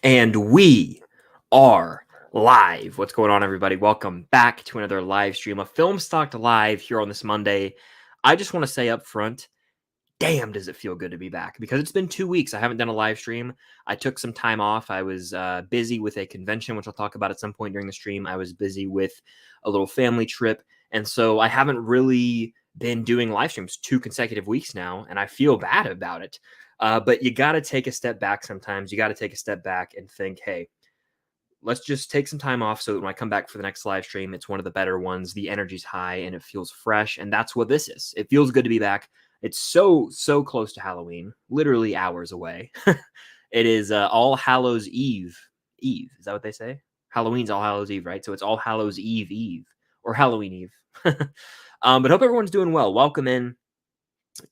And we are live. What's going on, everybody? Welcome back to another live stream of Film Stocked Live here on this Monday. I just want to say up front, damn, does it feel good to be back, because it's been 2 weeks. I haven't done a live stream. I took some time off. I was busy with a convention, which I'll talk about at some point during the stream. I was busy with a little family trip. And so I haven't really been doing live streams 2 consecutive weeks now, and I feel bad about it. But you got to take a step back sometimes. You got to take a step back and think, hey, let's just take some time off so that when I come back for the next live stream, it's one of the better ones. The energy's high and it feels fresh. And that's what this is. It feels good to be back. It's so close to Halloween, literally hours away. It is All Hallows Eve. Eve, is that what they say? Halloween's All Hallows Eve, right? So it's All Hallows Eve, or Halloween Eve. But hope everyone's doing well. Welcome in.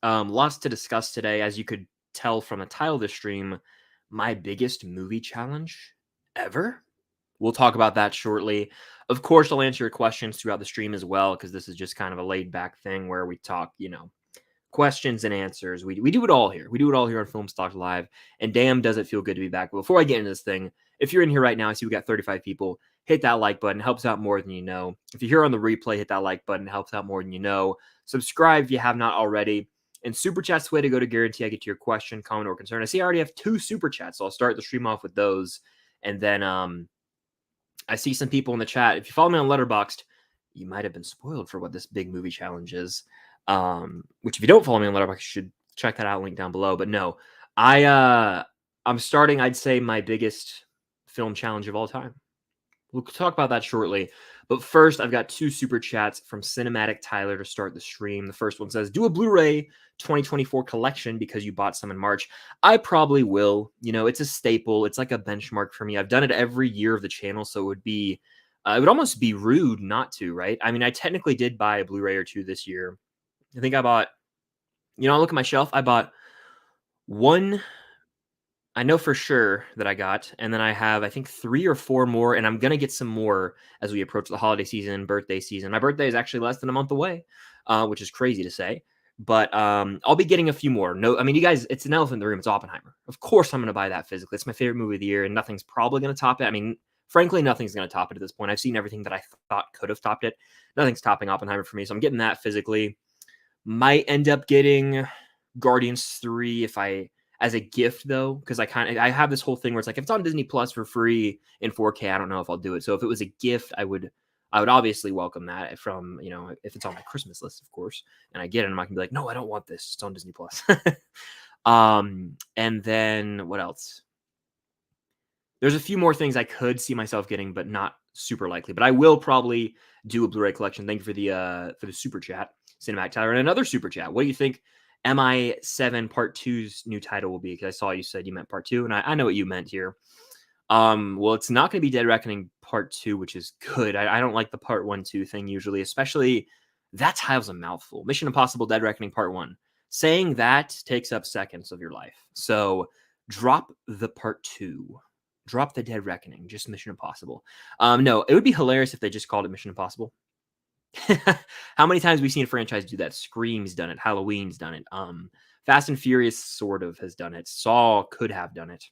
Lots to discuss today. As you could tell from the title of the stream, my biggest movie challenge ever. We'll talk about that shortly. Of course, I'll answer your questions throughout the stream as well, because this is just kind of a laid back thing where we talk, questions and answers. We do it all here. We do it all here on Film Stock Live. And damn, does it feel good to be back. But before I get into this thing, if you're in here right now, I see we got 35 people. Hit that like button. It helps out more than you know. If you're here on the replay, hit that like button. It helps out more than you know. Subscribe if you have not already. And Super Chat's the way to go to guarantee I get to your question, comment, or concern. I see I already have 2 Super Chats, so I'll start the stream off with those. And then I see some people in the chat. If you follow me on Letterboxd, you might have been spoiled for what this big movie challenge is. Which if you don't follow me on Letterboxd, you should check that out, link down below. But no, I'm starting, I'd say, my biggest film challenge of all time. We'll talk about that shortly. But first, I've got 2 super chats from Cinematic Tyler to start the stream. The first one says, do a Blu-ray 2024 collection because you bought some in March. I probably will. It's a staple. It's like a benchmark for me. I've done it every year of the channel, so it would almost be rude not to, right? I mean, I technically did buy a Blu-ray or 2 this year. I think I bought, I look at my shelf, I bought one, I know for sure that I got, and then I have, I think, 3 or 4 more, and I'm going to get some more as we approach the holiday season, birthday season. My birthday is actually less than a month away, which is crazy to say, but I'll be getting a few more. No, I mean, you guys, it's an elephant in the room. It's Oppenheimer. Of course I'm going to buy that physically. It's my favorite movie of the year, and nothing's probably going to top it. I mean, frankly, nothing's going to top it at this point. I've seen everything that I thought could have topped it. Nothing's topping Oppenheimer for me, so I'm getting that physically. Might end up getting Guardians 3 as a gift, though, because I have this whole thing where it's like, if it's on Disney Plus for free in 4K, I don't know if I'll do it. So if it was a gift, I would obviously welcome that from, if it's on my Christmas list, of course, and I get it, and I can be like, no, I don't want this. It's on Disney Plus. And then what else? There's a few more things I could see myself getting, but not super likely. But I will probably do a Blu-ray collection. Thank you for the super chat, Cinematic Tyler, and another super chat. What do you think MI7 Part 2's new title will be? Because I saw you said you meant Part 2, and I know what you meant here. Well, it's not going to be Dead Reckoning Part 2, which is good. I don't like the Part 1, 2 thing usually, especially that title's a mouthful. Mission Impossible Dead Reckoning Part 1. Saying that takes up seconds of your life. So drop the Part 2. Drop the Dead Reckoning, just Mission Impossible. No, it would be hilarious if they just called it Mission Impossible. How many times have we seen a franchise do that? Scream's done it. Halloween's done it. Fast and Furious sort of has done it. Saw could have done it.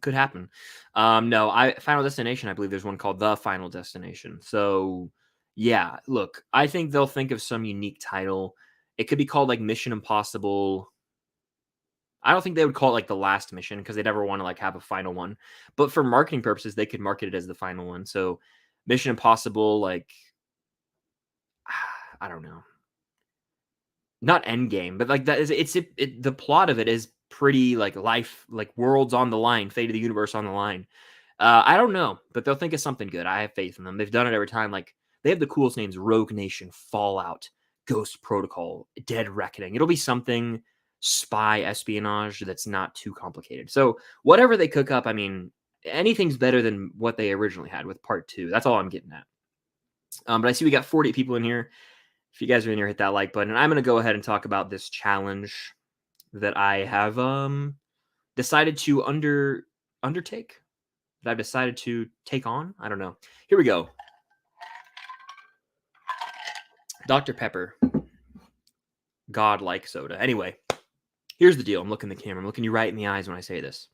Could happen. No, Final Destination, I believe there's one called The Final Destination. So, yeah, look, I think they'll think of some unique title. It could be called like Mission Impossible. I don't think they would call it like the last mission because they never want to like have a final one. But for marketing purposes, they could market it as the final one. So Mission Impossible, like, I don't know. Not Endgame, but like that is the plot of it is pretty like life, like worlds on the line, fate of the universe on the line. I don't know, but they'll think of something good. I have faith in them. They've done it every time. Like they have the coolest names: Rogue Nation, Fallout, Ghost Protocol, Dead Reckoning. It'll be something spy espionage that's not too complicated. So whatever they cook up, I mean, anything's better than what they originally had with Part 2. That's all I'm getting at. But I see we got 40 people in here. If you guys are in here, hit that like button. And I'm going to go ahead and talk about this challenge that I have decided to undertake. That I've decided to take on. I don't know. Here we go. Dr. Pepper. God-like soda. Anyway, here's the deal. I'm looking at the camera. I'm looking you right in the eyes when I say this.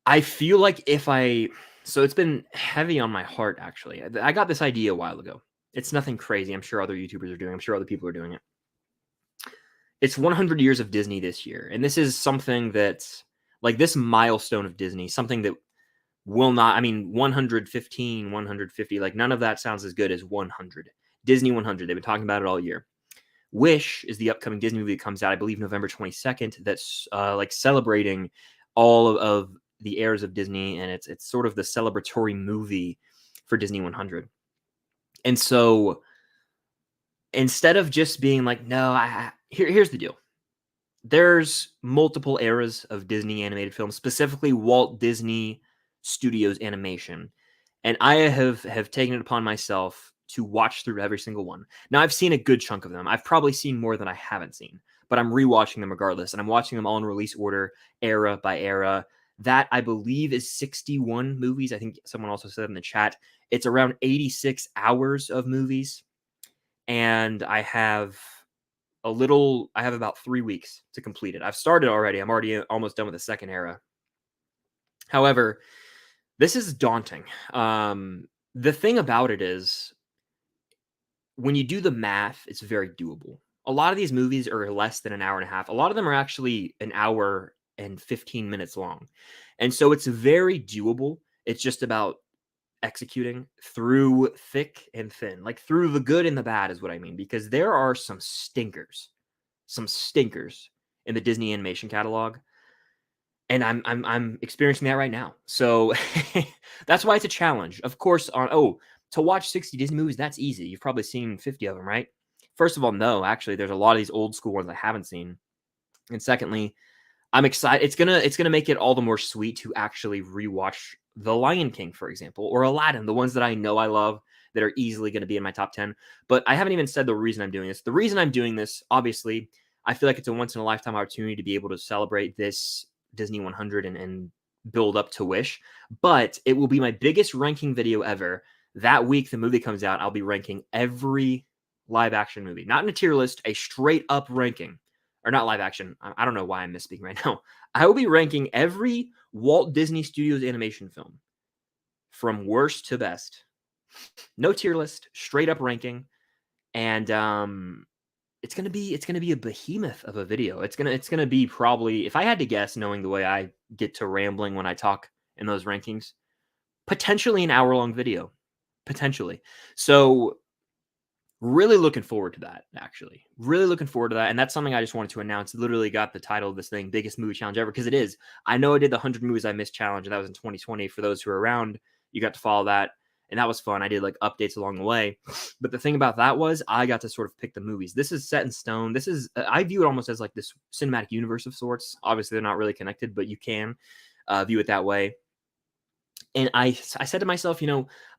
I feel like so it's been heavy on my heart, actually. I got this idea a while ago. It's nothing crazy. I'm sure other YouTubers are doing. I'm sure other people are doing it. It's 100 years of Disney this year, and this is something that's like this milestone of Disney, something that will not. I mean, 115, 150, like none of that sounds as good as 100. Disney 100. They've been talking about it all year. Wish is the upcoming Disney movie that comes out, I believe, November 22nd. That's like celebrating all of the eras of Disney, and it's sort of the celebratory movie for Disney 100. And so instead of just being like, no, here's the deal. There's multiple eras of Disney animated films, specifically Walt Disney Studios animation, and I have taken it upon myself to watch through every single one. Now, I've seen a good chunk of them. I've probably seen more than I haven't seen, but I'm rewatching them regardless, and I'm watching them all in release order, era by era. That, I believe, is 61 movies. I think someone also said in the chat it's around 86 hours of movies, and I have about 3 weeks to complete it. I've started already. I'm already almost done with the second era. However, this is daunting. The thing about it is, when you do the math, it's very doable. A lot of these movies are less than an hour and a half. A lot of them are actually an hour and 15 minutes long. And so it's very doable. It's just about executing through thick and thin, like through the good and the bad is what I mean, because there are some stinkers in the Disney animation catalog, and I'm experiencing that right now. So that's why it's a challenge. Of course, to watch 60 Disney movies, that's easy. You've probably seen 50 of them, right? First of all, no, actually, there's a lot of these old school ones I haven't seen. And secondly, I'm excited. It's gonna make it all the more sweet to actually rewatch The Lion King, for example, or Aladdin, the ones that I know I love that are easily going to be in my top 10. But I haven't even said the reason I'm doing this. The reason I'm doing this, obviously, I feel like it's a once in a lifetime opportunity to be able to celebrate this Disney 100 and build up to Wish. But it will be my biggest ranking video ever. That week the movie comes out, I'll be ranking every live action movie, not in a tier list, a straight up ranking. Or not live action. I don't know why I'm misspeaking right now. I will be ranking every Walt Disney Studios animation film from worst to best. No tier list, straight up ranking, and it's gonna be a behemoth of a video. It's gonna be probably, if I had to guess, knowing the way I get to rambling when I talk in those rankings, potentially an hour-long video, potentially. So really looking forward to that, actually. Really looking forward to that. And that's something I just wanted to announce. Literally got the title of this thing, Biggest Movie Challenge Ever, because it is. I know I did the 100 Movies I Missed Challenge, and that was in 2020. For those who are around, you got to follow that. And that was fun. I did like updates along the way. But the thing about that was I got to sort of pick the movies. This is set in stone. This is, I view it almost as like this cinematic universe of sorts. Obviously, they're not really connected, but you can view it that way. And I said to myself,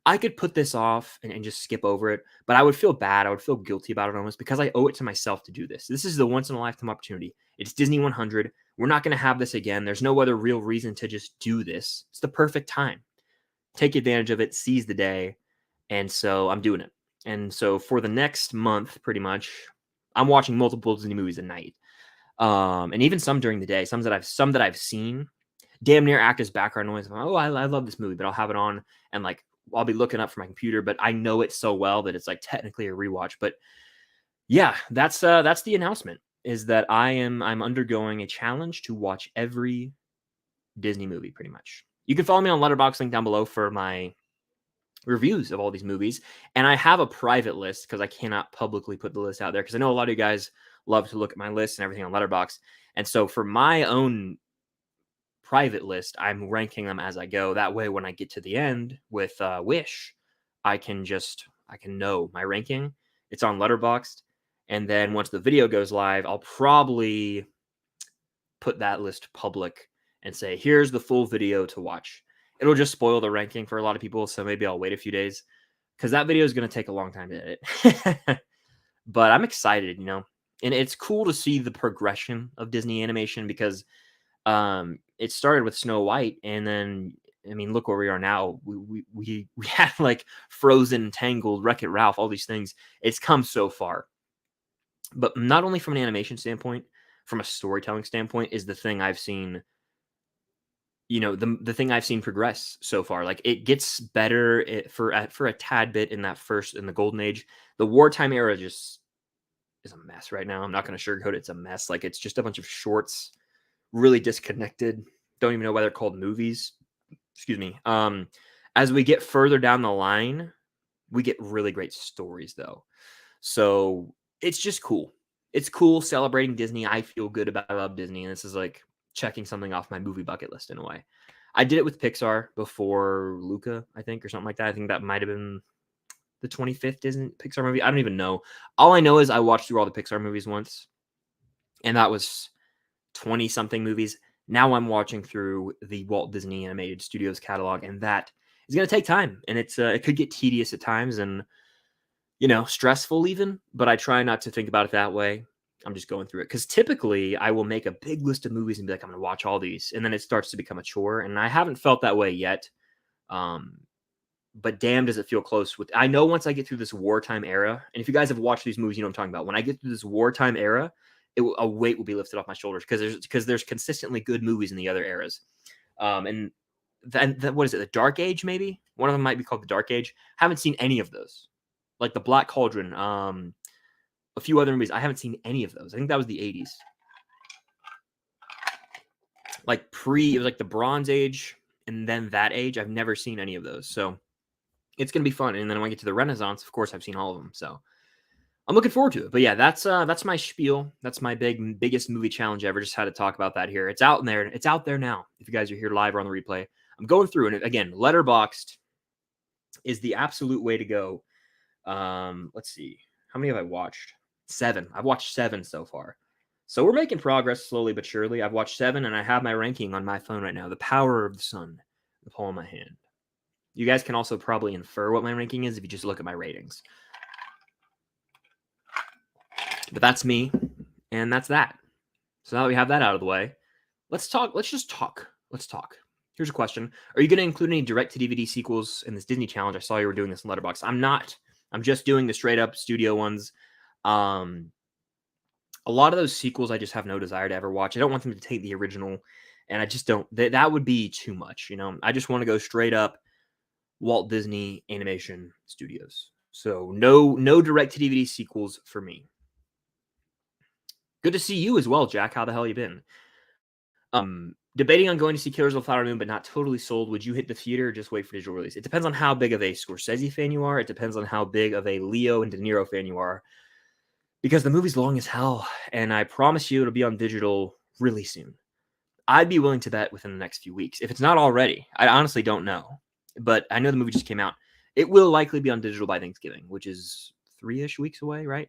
I could put this off and just skip over it, but I would feel bad. I would feel guilty about it almost, because I owe it to myself to do this. This is the once in a lifetime opportunity. It's Disney 100. We're not going to have this again. There's no other real reason to just do this. It's the perfect time. Take advantage of it, seize the day. And so I'm doing it. And so for the next month, pretty much, I'm watching multiple Disney movies a night. And even some during the day, some that I've seen damn near act as background noise. I love this movie, but I'll have it on and like I'll be looking up for my computer, but I know it so well that it's like technically a rewatch. But yeah, that's the announcement, is that I'm undergoing a challenge to watch every Disney movie pretty much. You can follow me on Letterboxd, link down below for my reviews of all these movies. And I have a private list because I cannot publicly put the list out there, because I know a lot of you guys love to look at my list and everything on Letterboxd. And so for my own private list, I'm ranking them as I go. That way, when I get to the end with Wish, I can know my ranking. It's on Letterboxd, and then once the video goes live, I'll probably put that list public and say, here's the full video to watch. It'll just spoil the ranking for a lot of people, so maybe I'll wait a few days, because that video is going to take a long time to edit. But I'm excited, and it's cool to see the progression of Disney animation, because it started with Snow White, and then look where we are now. We had like Frozen, Tangled, Wreck-It Ralph, all these things. It's come so far, but not only from an animation standpoint, from a storytelling standpoint, is the thing I've seen the thing I've seen progress so far. Like it gets better for a tad bit in the golden age. The wartime era just is a mess right now. I'm not going to sugarcoat it. It's a mess. Like it's just a bunch of shorts, really disconnected. Don't even know why they're called movies. Excuse me. As we get further down the line, we get really great stories though. So it's just cool. It's cool celebrating Disney. I feel good about I love Disney, and this is like checking something off my movie bucket list in a way. I did it with Pixar before Luca, I think, or something like that. I think that might have been the 25th Disney Pixar movie. I don't even know. All I know is I watched through all the Pixar movies once, and that was 20 something movies. Now I'm watching through the Walt Disney Animated Studios catalog, and that is going to take time, and it could get tedious at times and stressful even, but I try not to think about it that way. I'm just going through it because typically I will make a big list of movies and be like, I'm going to watch all these, and then it starts to become a chore, and I haven't felt that way yet. But damn, does it feel close with? I know once I get through this wartime era, and if you guys have watched these movies, you know what I'm talking about. When I get through this wartime era, a weight will be lifted off my shoulders because there's consistently good movies in the other eras. And then what is it? The Dark Age, maybe one of them might be called the Dark Age. Haven't seen any of those. Like the Black Cauldron, a few other movies. I haven't seen any of those. I think that was the 80s. Like it was like the Bronze Age and then that age. I've never seen any of those. So it's going to be fun. And then when I get to the Renaissance, of course, I've seen all of them. So I'm looking forward to it. But yeah, that's my spiel. That's my biggest movie challenge ever. Just had to talk about that here. It's out there. It's out there now. If you guys are here live or on the replay, I'm going through. And again, Letterboxd is the absolute way to go. Let's see. How many have I watched? 7. I've watched 7 so far. So we're making progress slowly but surely. I've watched 7 and I have my ranking on my phone right now. The Power of the Sun, the palm of my hand. You guys can also probably infer what my ranking is if you just look at my ratings. But that's me, and that's that. So now that we have that out of the way, let's talk. Let's just talk. Let's talk. Here's a question. Are you going to include any direct-to-DVD sequels in this Disney challenge? I saw you were doing this in Letterboxd. I'm not. I'm just doing the straight-up studio ones. A lot of those sequels I just have no desire to ever watch. I don't want them to take the original, and I just don't. That would be too much. I just want to go straight up Walt Disney Animation Studios. So no direct-to-DVD sequels for me. Good to see you as well, Jack. How the hell you been? Debating on going to see Killers of the Flower Moon, but not totally sold. Would you hit the theater or just wait for digital release? It depends on how big of a Scorsese fan you are. It depends on how big of a Leo and De Niro fan you are. Because the movie's long as hell, and I promise you it'll be on digital really soon. I'd be willing to bet within the next few weeks. If it's not already, I honestly don't know. But I know the movie just came out. It will likely be on digital by Thanksgiving, which is 3-ish weeks away, right?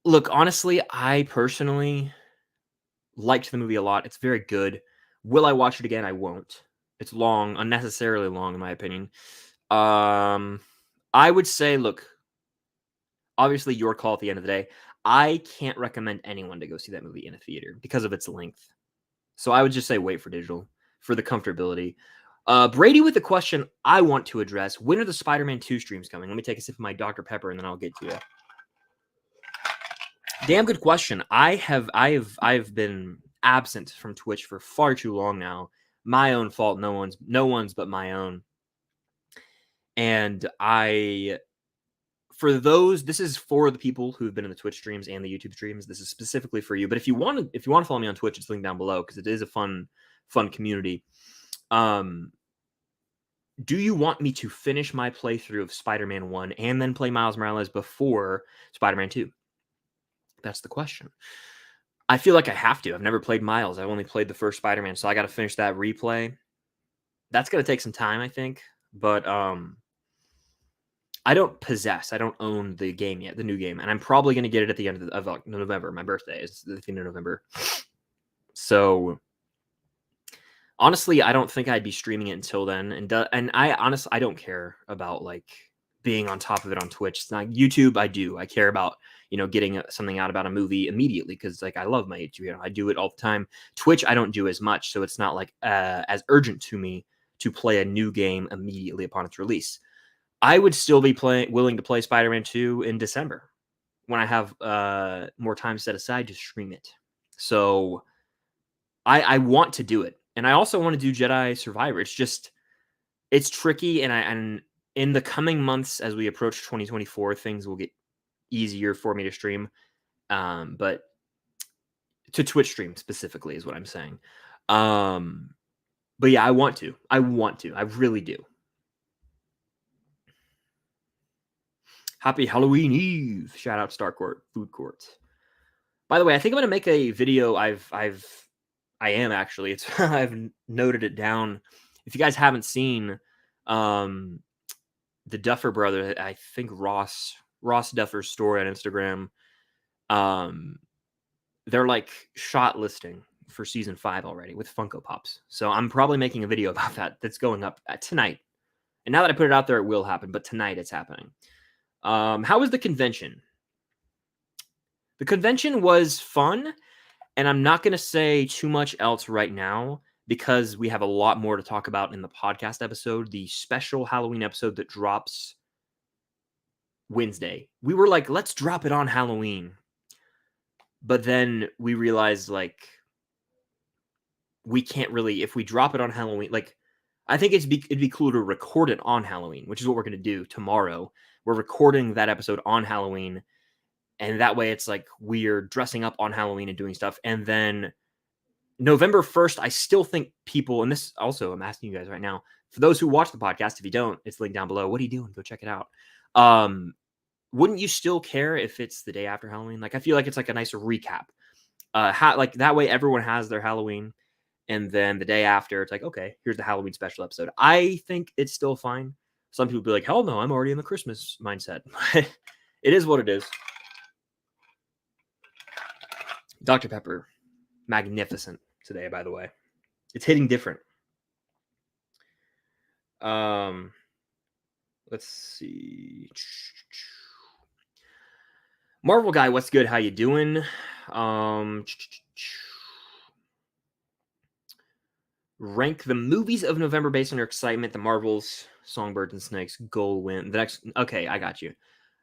Look, honestly, I personally liked the movie a lot. It's very good. Will I watch it again? I won't. It's long, unnecessarily long, in my opinion. I would say, look, obviously your call at the end of the day. I can't recommend anyone to go see that movie in a theater because of its length. So I would just say wait for digital for the comfortability. Brady with the question I want to address. When are the Spider-Man 2 streams coming? Let me take a sip of my Dr. Pepper and then I'll get to it. Damn good question. I've been absent from Twitch for far too long now. My own fault. No one's but my own. And for those, this is for the people who've been in the Twitch streams and the YouTube streams. This is specifically for you. But if you want to follow me on Twitch, it's linked down below because it is a fun community. Do you want me to finish my playthrough of Spider-Man 1 and then play Miles Morales before Spider-Man 2? That's the question. I feel like I have to. I've never played Miles. I've only played the first Spider-Man, so I got to finish that replay. That's going to take some time, I think. But I don't own the game yet, the new game. And I'm probably going to get it at the end of November. My birthday is the end of November. So honestly, I don't think I'd be streaming it until then. And I don't care about like being on top of it on Twitch. It's not YouTube. I do. I care about, getting something out about a movie immediately because like I love my YouTube. I do it all the time. Twitch, I don't do as much. So it's not like as urgent to me to play a new game immediately upon its release. I would still be willing to play Spider-Man 2 in December when I have more time set aside to stream it. So I want to do it. And I also want to do Jedi Survivor. It's tricky, and in the coming months as we approach 2024, things will get easier for me to stream. But to Twitch stream specifically is what I'm saying. But yeah, I want to. I really do. Happy Halloween Eve. Shout out Starcourt Food Court. By the way, I think I'm going to make a video. I am actually. I've noted it down. If you guys haven't seen the Duffer brother, I think Ross Duffer's story on Instagram, they're like shot listing for season 5 already with Funko Pops. So I'm probably making a video about that that's going up tonight. And now that I put it out there, it will happen. But tonight it's happening. How was the convention? The convention was fun, and I'm not going to say too much else right now because we have a lot more to talk about in the podcast episode, the special Halloween episode that drops Wednesday. We were like, let's drop it on Halloween. But then we realized, like, we can't really, if we drop it on Halloween, like, I think it'd be cool to record it on Halloween, which is what we're going to do tomorrow. We're recording that episode on Halloween, and that way it's like we're dressing up on Halloween and doing stuff. And then November 1st, I still think people, and this also, I'm asking you guys right now, for those who watch the podcast, if you don't, it's linked down below. What are you doing? Go check it out. Wouldn't you still care if it's the day after Halloween? Like, I feel like it's like a nicer recap. Like that way everyone has their Halloween, and then the day after it's like, okay, here's the Halloween special episode. I think it's still fine. Some people be like, hell no, I'm already in the Christmas mindset. It is what it is. Dr. Pepper, magnificent today, by the way. It's hitting different. Let's see. Marvel guy, what's good? How you doing? Rank the movies of November based on your excitement. The Marvels, Songbirds and Snakes, Goal Win. The next, okay, I got you.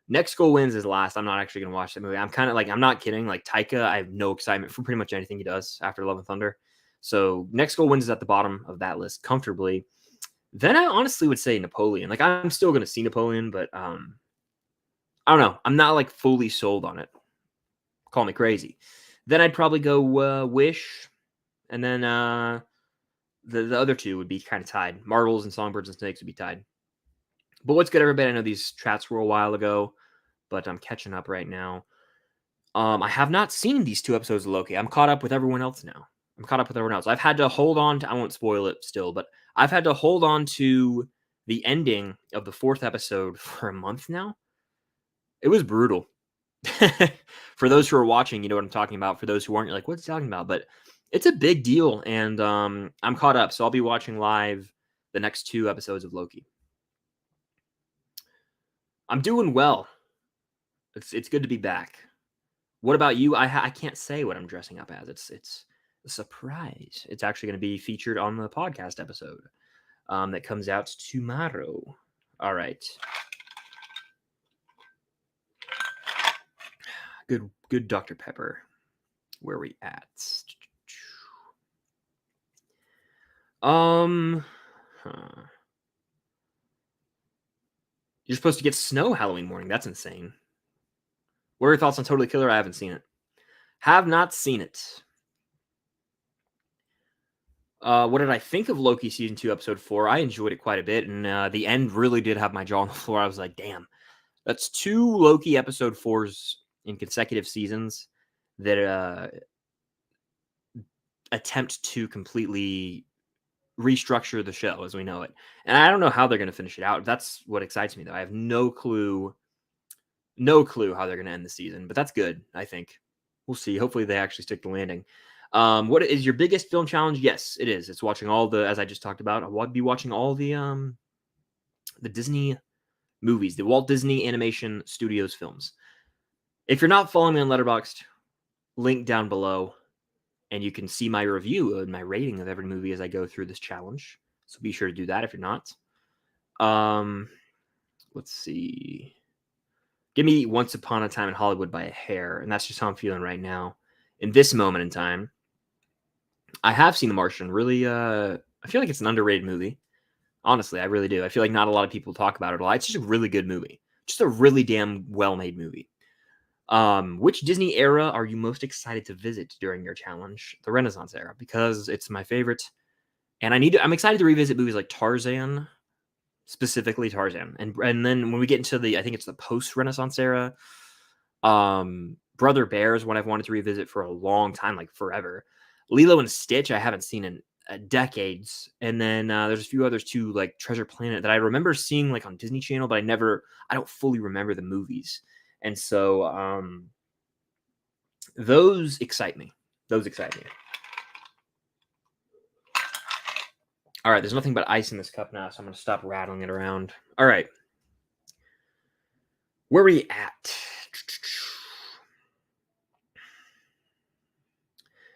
Next Goal Wins is last. I'm not actually gonna watch that movie. I'm kind of like, I'm not kidding. Like Taika, I have no excitement for pretty much anything he does after Love and Thunder. So Next Goal Wins is at the bottom of that list comfortably. Then I honestly would say Napoleon. Like, I'm still gonna see Napoleon, but I don't know. I'm not like fully sold on it. Call me crazy. Then I'd probably go Wish, and then the other two would be kind of tied. Marvels and Songbirds and Snakes would be tied. But what's good, everybody? I know these chats were a while ago, but I'm catching up right now. I have not seen these 2 episodes of Loki. I'm caught up with everyone else now. I've had to hold on to, I won't spoil it still, but I've had to hold on to the ending of the 4th episode for a month now. It was brutal. For those who are watching, you know what I'm talking about. For those who aren't, you're like, what's he talking about? But it's a big deal, and I'm caught up, so I'll be watching live the next 2 episodes of Loki. I'm doing well. It's good to be back. What about you? I can't say what I'm dressing up as. It's a surprise. It's actually going to be featured on the podcast episode that comes out tomorrow. All right. Good Dr. Pepper. Where are we at? You're supposed to get snow Halloween morning. That's insane. What are your thoughts on Totally Killer? I haven't seen it. Have not seen it. What did I think of Loki Season 2, Episode 4? I enjoyed it quite a bit, and the end really did have my jaw on the floor. I was like, damn. That's 2 Loki Episode 4s in consecutive seasons that attempt to completely restructure the show as we know it. And I don't know how they're going to finish it out. That's what excites me, though. I have no clue how they're going to end the season, but that's good, I think. We'll see. Hopefully they actually stick the landing. What is your biggest film challenge? Yes, it is. It's watching all the, as I just talked about, I'll be watching all the Disney movies, the Walt Disney Animation Studios films. If you're not following me on Letterboxd, link down below, and you can see my review and my rating of every movie as I go through this challenge. So be sure to do that if you're not. Let's see. Give me Once Upon a Time in Hollywood by a hair, and that's just how I'm feeling right now. In this moment in time, I have seen The Martian. Really, I feel like it's an underrated movie. Honestly, I really do. I feel like not a lot of people talk about it a lot. It's just a really good movie. Just a really damn well-made movie. Which Disney era are you most excited to visit during your challenge? The Renaissance era, because it's my favorite. And I'm excited to revisit movies like Tarzan, specifically Tarzan. And then when we get into I think it's the post-Renaissance era, Brother Bear is one I've wanted to revisit for a long time, like forever. Lilo and Stitch, I haven't seen in decades. And then there's a few others too, like Treasure Planet, that I remember seeing like on Disney Channel, but I don't fully remember the movies. And so those excite me. All right, there's nothing but ice in this cup now, so I'm going to stop rattling it around. All right. Where are we at?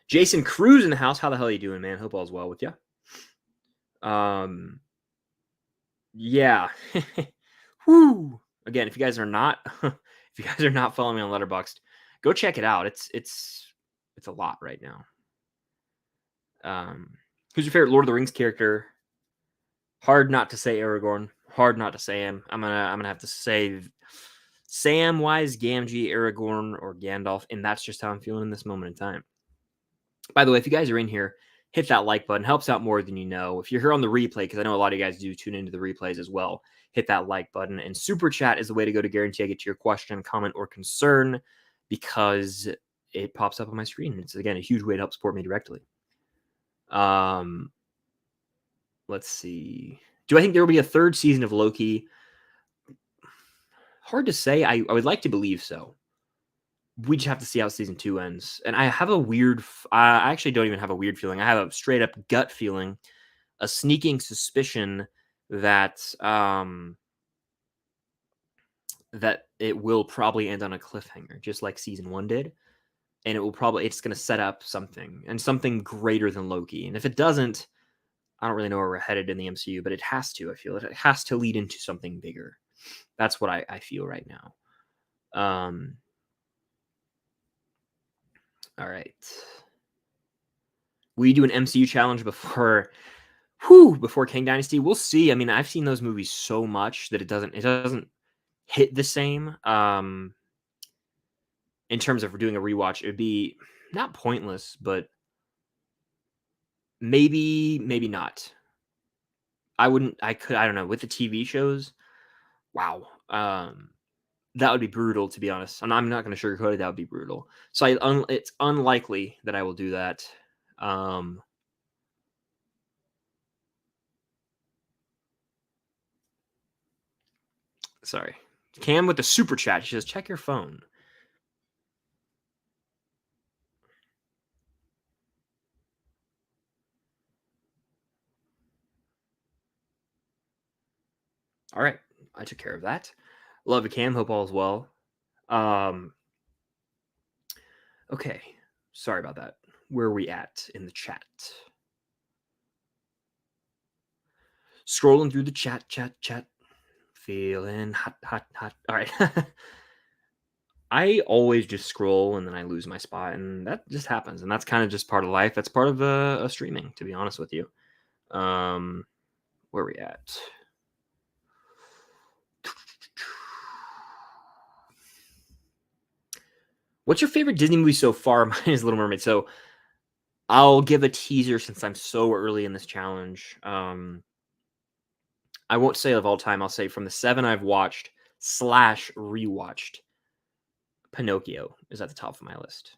Jason Cruz in the house. How the hell are you doing, man? Hope all's well with you. Yeah. Whoo. Again, if you guys are not following me on Letterboxd, go check it out. It's a lot right now. Who's your favorite Lord of the Rings character? Hard not to say Aragorn. Hard not to say him. I'm gonna have to say Samwise Gamgee, Aragorn, or Gandalf, and that's just how I'm feeling in this moment in time. By the way, if you guys are in here, hit that like button. Helps out more than you know. If you're here on the replay, because I know a lot of you guys do tune into the replays as well, hit that like button. And super chat is the way to go to guarantee I get to your question, comment, or concern, because it pops up on my screen. It's, again, a huge way to help support me directly. Let's see. Do I think there will be a third season of Loki? Hard to say. I would like to believe so. We just have to see how season 2 ends. And I have a weird, I actually don't even have a weird feeling. I have a straight up gut feeling, a sneaking suspicion that that it will probably end on a cliffhanger, just like season 1 did. And it's going to set up something, and something greater than Loki. And if it doesn't, I don't really know where we're headed in the MCU, but it has to. I feel it has to lead into something bigger. That's what I feel right now. All right. We do an MCU challenge before Kang Dynasty. We'll see. I mean, I've seen those movies so much that it doesn't hit the same. In terms of doing a rewatch, it would be not pointless, but maybe not. I don't know. With the TV shows, wow. That would be brutal, to be honest. And I'm not going to sugarcoat it. That would be brutal. So it's unlikely that I will do that. Sorry. Cam with the super chat. She says, check your phone. All right. I took care of that. Love you, Cam. Hope all is well. Okay. Sorry about that. Where are we at in the chat? Scrolling through the chat. Feeling hot. All right. I always just scroll and then I lose my spot, and that just happens. And that's kind of just part of life. That's part of a streaming, to be honest with you. Where are we at? What's your favorite Disney movie so far? Mine is Little Mermaid. So I'll give a teaser since I'm so early in this challenge. I won't say of all time. I'll say from the 7 I've watched / rewatched, Pinocchio is at the top of my list.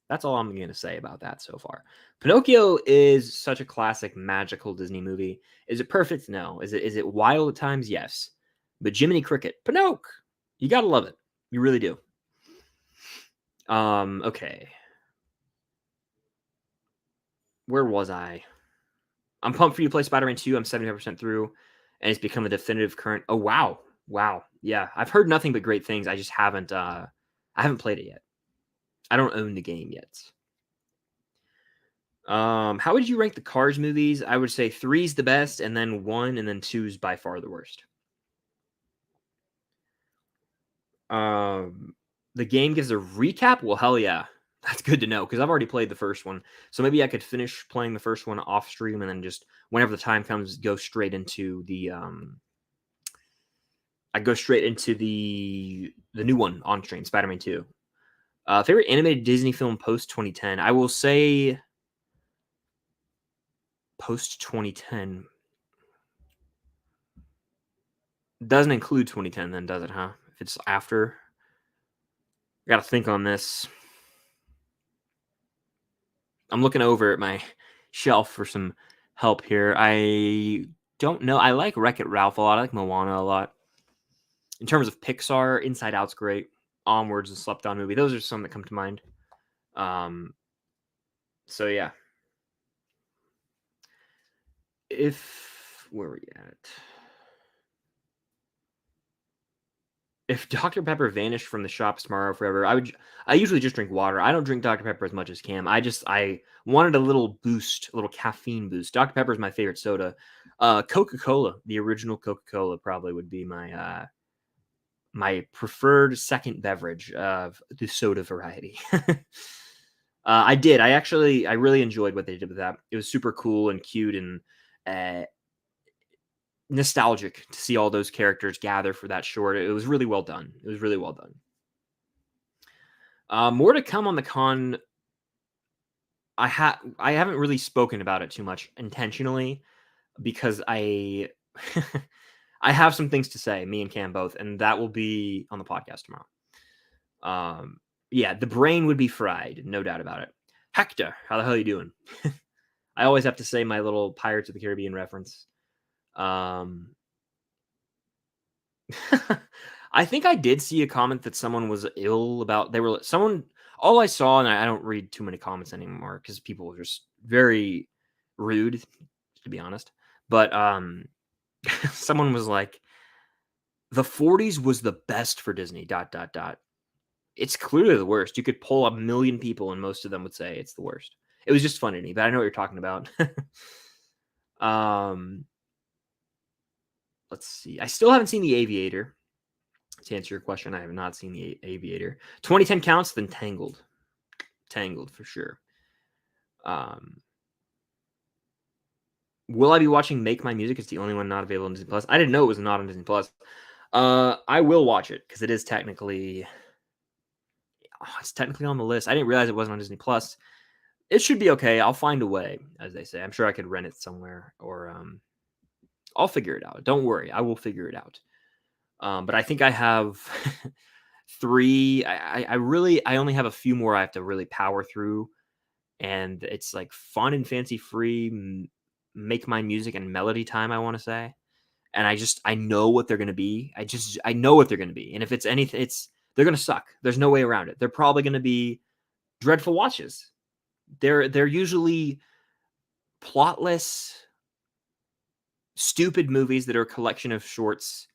That's all I'm going to say about that so far. Pinocchio is such a classic, magical Disney movie. Is it perfect? No. Is it wild at times? Yes. But Jiminy Cricket, Pinocchio, you got to love it. You really do. Okay. Where was I? I'm pumped for you to play Spider-Man 2. I'm 75% through, and it's become a definitive current. Oh, wow. Yeah, I've heard nothing but great things. I just haven't played it yet. I don't own the game yet. How would you rank the Cars movies? I would say 3's the best, and then 1, and then 2's by far the worst. The game gives a recap? Well, hell yeah. That's good to know because I've already played the first one. So maybe I could finish playing the first one off stream and then just whenever the time comes, go straight into the I go straight into the new one on stream, Spider-Man 2. Favorite animated Disney film post 2010. I will say post 2010 doesn't include 2010 then, does it, huh? If it's after. I got to think on this. I'm looking over at my shelf for some help here. I don't know. I like Wreck-It Ralph a lot. I like Moana a lot. In terms of Pixar, Inside Out's great. Onward's a slept on movie. Those are some that come to mind. So yeah. Where are we at? If Dr. Pepper vanished from the shops tomorrow forever, I usually just drink water. I don't drink Dr. Pepper as much as Cam. I wanted a little boost, a little caffeine boost. Dr. Pepper is my favorite soda. Coca-Cola, the original Coca-Cola probably would be my preferred second beverage of the soda variety. I really enjoyed what they did with that. It was super cool and cute and nostalgic to see all those characters gather for that short. It was really well done. More to come on the con. I haven't really spoken about it too much intentionally because I I have some things to say, me and Cam both, and that will be on the podcast tomorrow. Yeah, the brain would be fried, no doubt about it. Hector, how the hell are you doing? I always have to say my little Pirates of the Caribbean reference. I think I did see a comment that someone was ill about. All I saw, and I don't read too many comments anymore because people were just very rude, to be honest. But someone was like, the 40s was the best for Disney, ... It's clearly the worst. You could pull 1 million people and most of them would say it's the worst. It was just funny to me, but I know what you're talking about. Let's see. I still haven't seen The Aviator. To answer your question, I have not seen The Aviator. 2010 counts, then Tangled. Tangled for sure. Will I be watching Make My Music? It's the only one not available on Disney Plus. I didn't know it was not on Disney Plus. I will watch it because it's technically on the list. I didn't realize it wasn't on Disney Plus. It should be okay. I'll find a way, as they say. I'm sure I could rent it somewhere, or I'll figure it out. Don't worry, I will figure it out. But I think I have 3. I only have a few more I have to really power through, and it's like fun and fancy free. Make My Music and Melody Time, I want to say. And I know what they're going to be. I know what they're going to be. And if it's anything, they're going to suck. There's no way around it. They're probably going to be dreadful watches. They're usually plotless, stupid movies that are a collection of shorts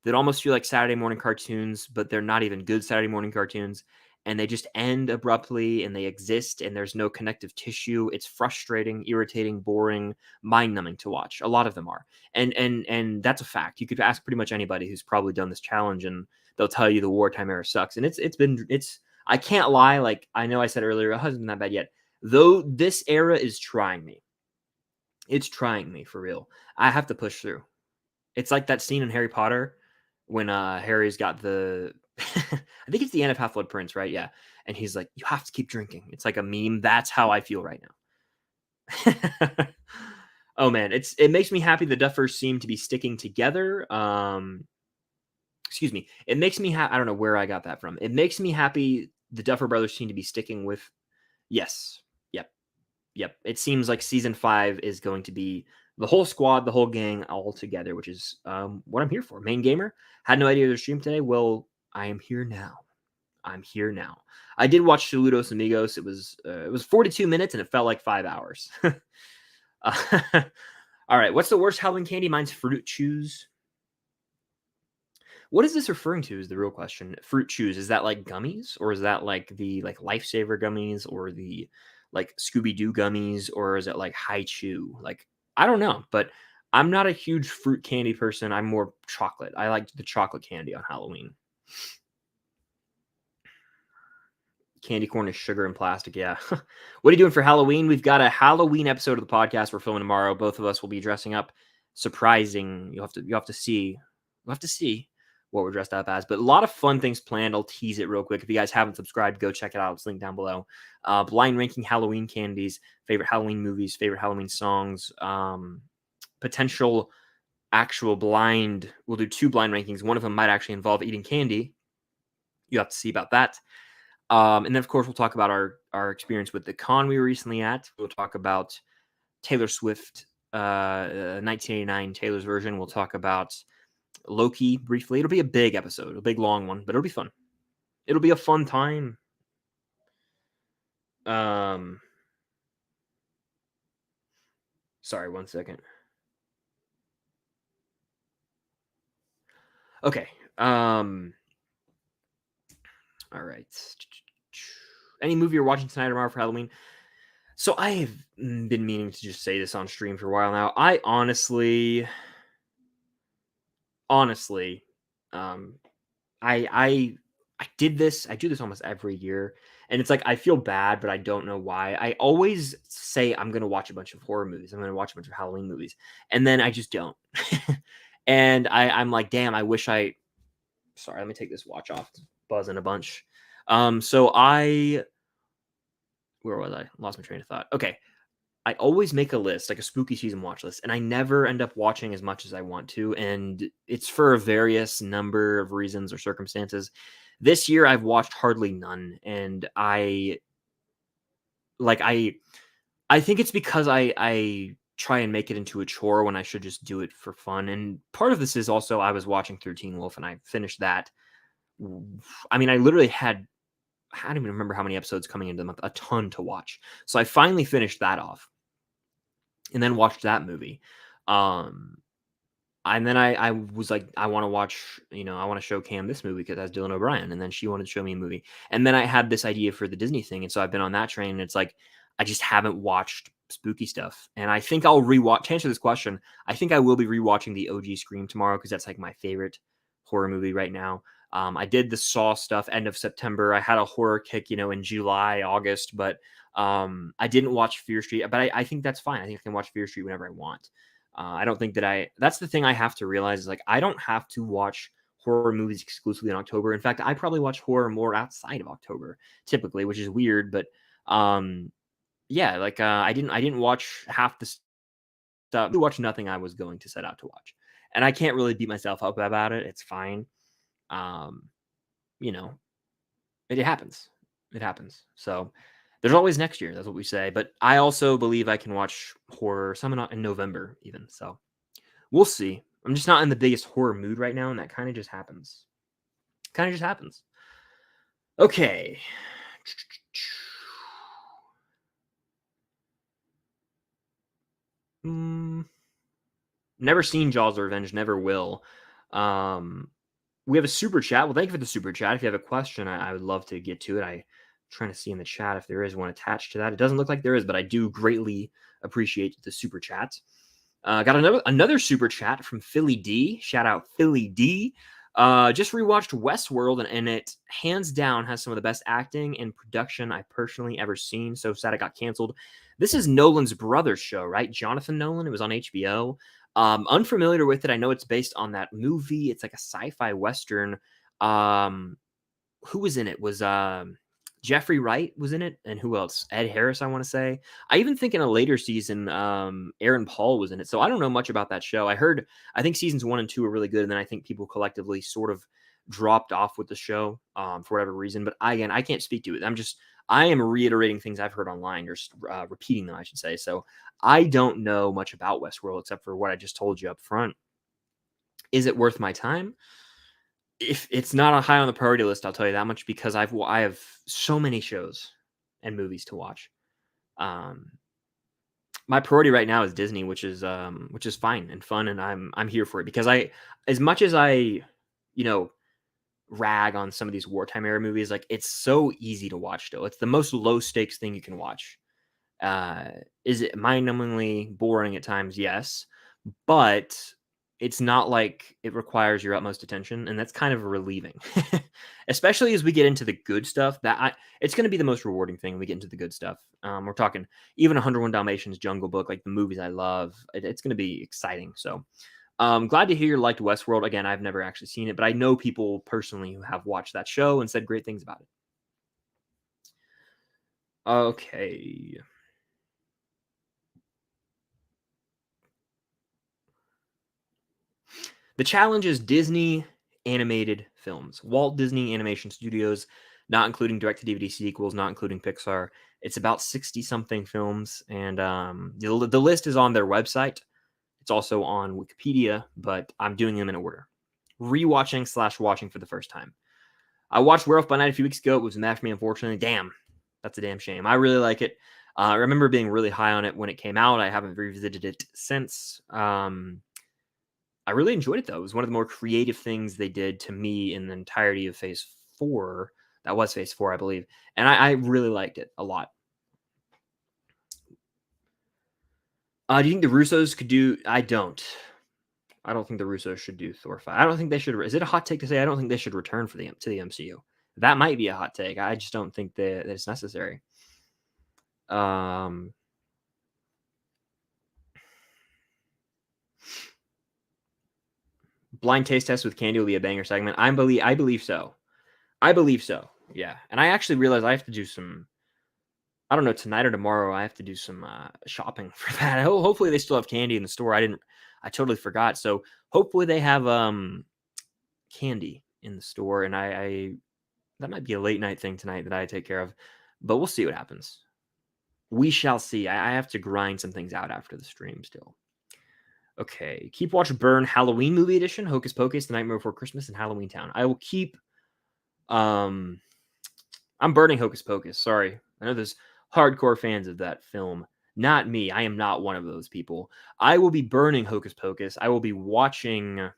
that almost feel like Saturday morning cartoons, but they're not even good Saturday morning cartoons. And they just end abruptly and they exist and there's no connective tissue. It's frustrating, irritating, boring, mind-numbing to watch. A lot of them are. And that's a fact. You could ask pretty much anybody who's probably done this challenge and they'll tell you the wartime era sucks. And it's I can't lie, like I know I said earlier, it hasn't been that bad yet. Though this era is trying me. It's trying me for real. I have to push through. It's like that scene in Harry Potter when Harry's got the I think it's the End of Half-Blood Prince, right? Yeah. And he's like, you have to keep drinking. It's like a meme. That's how I feel right now. Oh man, it makes me happy the Duffers seem to be sticking together. Excuse me. It makes me I don't know where I got that from. It makes me happy the Duffer Brothers seem to be sticking with. Yes. Yep. It seems like season 5 is going to be the whole squad, the whole gang all together, which is what I'm here for. Main Gamer had no idea there's stream today. Well, I am here now. I did watch Saludos Amigos. It was 42 minutes and it felt like 5 hours. All right. What's the worst Halloween candy? Mine's Fruit Chews. What is this referring to is the real question. Fruit Chews. Is that like gummies or is that like the Lifesaver gummies or the like Scooby-Doo gummies or is it like High Chew? Like, I don't know, but I'm not a huge fruit candy person. I'm more chocolate. I like the chocolate candy on Halloween. Candy corn is sugar and plastic. Yeah. What are you doing for Halloween? We've got a Halloween episode of the podcast we're filming tomorrow. Both of us will be dressing up. Surprising. You'll have to see. We'll have to see what we're dressed up as. But a lot of fun things planned. I'll tease it real quick. If you guys haven't subscribed, go check it out. It's linked down below. Blind ranking Halloween candies, favorite Halloween movies, favorite Halloween songs, potential actual blind. We'll do 2 blind rankings. One of them might actually involve eating candy. You have to see about that. And then, of course, we'll talk about our experience with the con we were recently at. We'll talk about Taylor Swift, 1989 Taylor's version. We'll talk about Loki briefly. It'll be a big episode, a big long one, but it'll be fun. It'll be a fun time. Sorry, 1 second. Okay. All right. Any movie you're watching tonight or tomorrow for Halloween? So I have been meaning to just say this on stream for a while now. I honestly, I did this. I do this almost every year, and it's like I feel bad, but I don't know why. I always say I'm gonna watch a bunch of horror movies. I'm gonna watch a bunch of Halloween movies, and then I just don't. And I'm like, damn, I wish I. Sorry, let me take this watch off. It's buzzing a bunch. So where was I? Lost my train of thought. Okay. I always make a list, like a spooky season watch list, and I never end up watching as much as I want to. And it's for a various number of reasons or circumstances. This year I've watched hardly none. And I think it's because I try and make it into a chore when I should just do it for fun. And part of this is also I was watching through Teen Wolf and I finished that. I mean, I literally had I don't even remember how many episodes coming into the month, a ton to watch. So I finally finished that off and then watched that movie. And then I was like, I want to watch, I want to show Cam this movie because it has Dylan O'Brien. And then she wanted to show me a movie. And then I had this idea for the Disney thing. And so I've been on that train. And it's like, I just haven't watched spooky stuff. And I think I'll rewatch, to answer this question, I think I will be rewatching the OG Scream tomorrow because that's like my favorite horror movie right now. I did the Saw stuff end of September. I had a horror kick, in July, August, but I didn't watch Fear Street. But I think that's fine. I think I can watch Fear Street whenever I want. I don't think that's the thing I have to realize is like, I don't have to watch horror movies exclusively in October. In fact, I probably watch horror more outside of October typically, which is weird, but yeah, like I didn't watch half the stuff. I watched nothing I was going to set out to watch. And I can't really beat myself up about it. It's fine. It happens. It happens. So there's always next year. That's what we say. But I also believe I can watch horror some in November even. So we'll see. I'm just not in the biggest horror mood right now, and that kind of just happens. Okay. Never seen Jaws of Revenge. Never will. We have a super chat. Well, thank you for the super chat. If you have a question, I would love to get to it. I'm trying to see in the chat if there is one attached to that. It doesn't look like there is, but I do greatly appreciate the super chat. Got another super chat from Philly D. Shout out Philly D. Just rewatched Westworld, and it hands down has some of the best acting and production I've personally ever seen. So sad it got canceled. This is Nolan's brother's show, right? Jonathan Nolan. It was on HBO. Unfamiliar with it. I know it's based on that movie. It's like a sci-fi Western. Who was in it? Was Jeffrey Wright was in it, and who else? Ed Harris, I want to say. I even think in a later season, Aaron Paul was in it. So I don't know much about that show. I think seasons 1 and 2 are really good, and then I think people collectively sort of dropped off with the show for whatever reason. But I can't speak to it. I am reiterating things I've heard online, or repeating them, I should say. So I don't know much about Westworld except for what I just told you up front. Is it worth my time? If it's not high on the priority list, I'll tell you that much, because I have so many shows and movies to watch. My priority right now is Disney, which is fine and fun, and I'm here for it because as much as I rag on some of these wartime era movies, like it's so easy to watch still. It's the most low stakes thing you can watch. Is it mind-numbingly boring at times? Yes, but it's not like it requires your utmost attention, and that's kind of relieving. Especially as we get into the good stuff, it's gonna be the most rewarding thing when we get into the good stuff. We're talking even 101 Dalmatians, Jungle Book, like the movies I love. It's gonna be exciting. So, glad to hear you liked Westworld. Again, I've never actually seen it, but I know people personally who have watched that show and said great things about it. Okay. The challenge is Disney animated films. Walt Disney Animation Studios, not including direct-to-DVD sequels, not including Pixar. It's about 60 something films, and the list is on their website. It's also on Wikipedia, but I'm doing them in order. Rewatching/watching for the first time. I watched Werewolf by Night a few weeks ago. It was a match for me, unfortunately. Damn, that's a damn shame. I really like it. I remember being really high on it when it came out. I haven't revisited it since. I really enjoyed it though. It was one of the more creative things they did to me in the entirety of Phase 4. That was Phase 4, I believe, and I really liked it a lot. Do you think the Russos could do? I don't. I don't think the Russos should do Thor 5. I don't think they should. Is it a hot take to say I don't think they should return to the MCU? That might be a hot take. I just don't think that it's necessary. Blind taste test with candy will be a banger segment. I believe so. I believe so. Yeah, and I actually realized I have to do some. I don't know, tonight or tomorrow. I have to do some shopping for that. Hopefully, they still have candy in the store. I totally forgot. So hopefully, they have candy in the store, and I that might be a late night thing tonight that I take care of. But we'll see what happens. We shall see. I have to grind some things out after the stream still. Okay, keep watch Burn Halloween movie edition, Hocus Pocus, The Nightmare Before Christmas, and Halloween Town. I will keep. I'm burning Hocus Pocus. Sorry, I know there's hardcore fans of that film. Not me. I am not one of those people. I will be burning Hocus Pocus. I will be watching.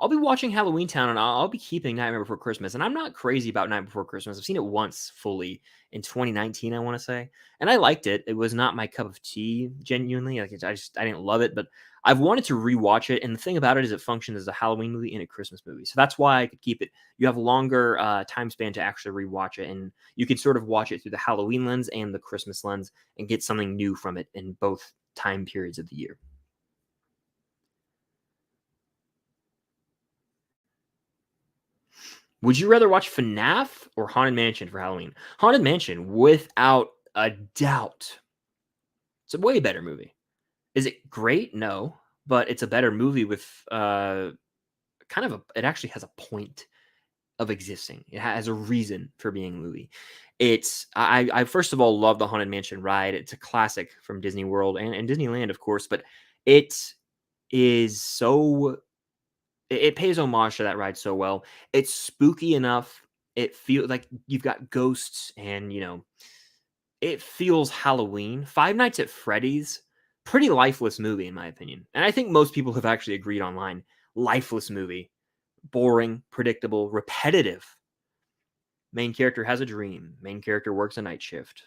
I'll be watching Halloween Town, and I'll be keeping Nightmare Before Christmas. And I'm not crazy about Night Before Christmas. I've seen it once fully in 2019, I want to say, and I liked it. It was not my cup of tea, genuinely. Like I didn't love it, but I've wanted to rewatch it. And the thing about it is, it functions as a Halloween movie and a Christmas movie, so that's why I could keep it. You have longer time span to actually rewatch it, and you can sort of watch it through the Halloween lens and the Christmas lens, and get something new from it in both time periods of the year. Would you rather watch FNAF or Haunted Mansion for Halloween? Haunted Mansion, without a doubt. It's a way better movie. Is it great? No, but it's a better movie with it actually has a point of existing. It has a reason for being a movie. I first of all love the Haunted Mansion ride. It's a classic from Disney World and Disneyland, of course, but it is so it pays homage to that ride so well. It's spooky enough. It feels like you've got ghosts and, it feels Halloween. Five Nights at Freddy's, pretty lifeless movie in my opinion. And I think most people have actually agreed online. Lifeless movie. Boring, predictable, repetitive. Main character has a dream. Main character works a night shift.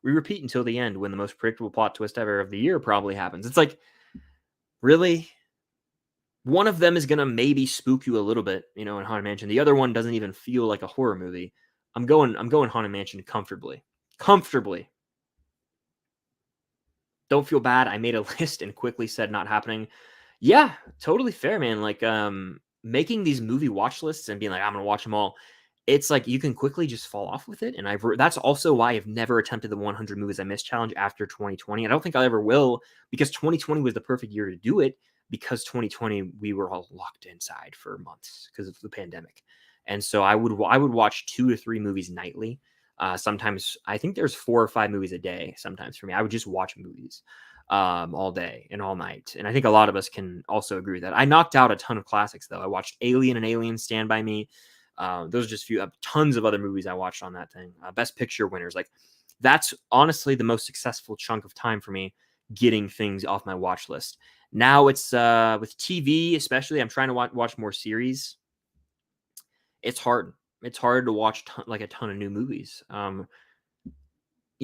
We repeat until the end when the most predictable plot twist ever of the year probably happens. It's like, really? One of them is gonna maybe spook you a little bit, in Haunted Mansion. The other one doesn't even feel like a horror movie. I'm going Haunted Mansion comfortably. Comfortably. Don't feel bad. I made a list and quickly said not happening. Yeah, totally fair, man. Like making these movie watch lists and being like, I'm gonna watch them all. It's like you can quickly just fall off with it. And that's also why I've never attempted the 100 movies I missed challenge after 2020. I don't think I ever will, because 2020 was the perfect year to do it, because 2020 we were all locked inside for months because of the pandemic. And so I would watch 2 to 3 movies nightly. Sometimes I think there's 4 or 5 movies a day. Sometimes for me, I would just watch movies all day and all night. And I think a lot of us can also agree with that. I knocked out a ton of classics though. I watched Alien and Alien Stand by Me. Those are just tons of other movies I watched on that thing. Best Picture winners. Like that's honestly the most successful chunk of time for me getting things off my watch list. Now it's with TV, especially. I'm trying to watch more series. It's hard. It's hard to watch like a ton of new movies. You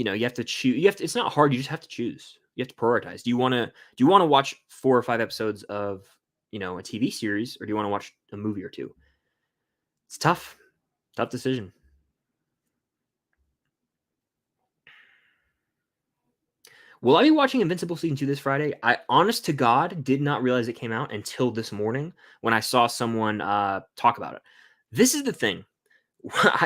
have to choose. It's not hard. You just have to choose. You have to prioritize. Do you want to watch 4 or 5 episodes of, a TV series, or do you want to watch a movie or two? It's tough. Tough decision. Will I be watching Invincible season 2 this Friday? I, honest to God, did not realize it came out until this morning when I saw someone talk about it. This is the thing.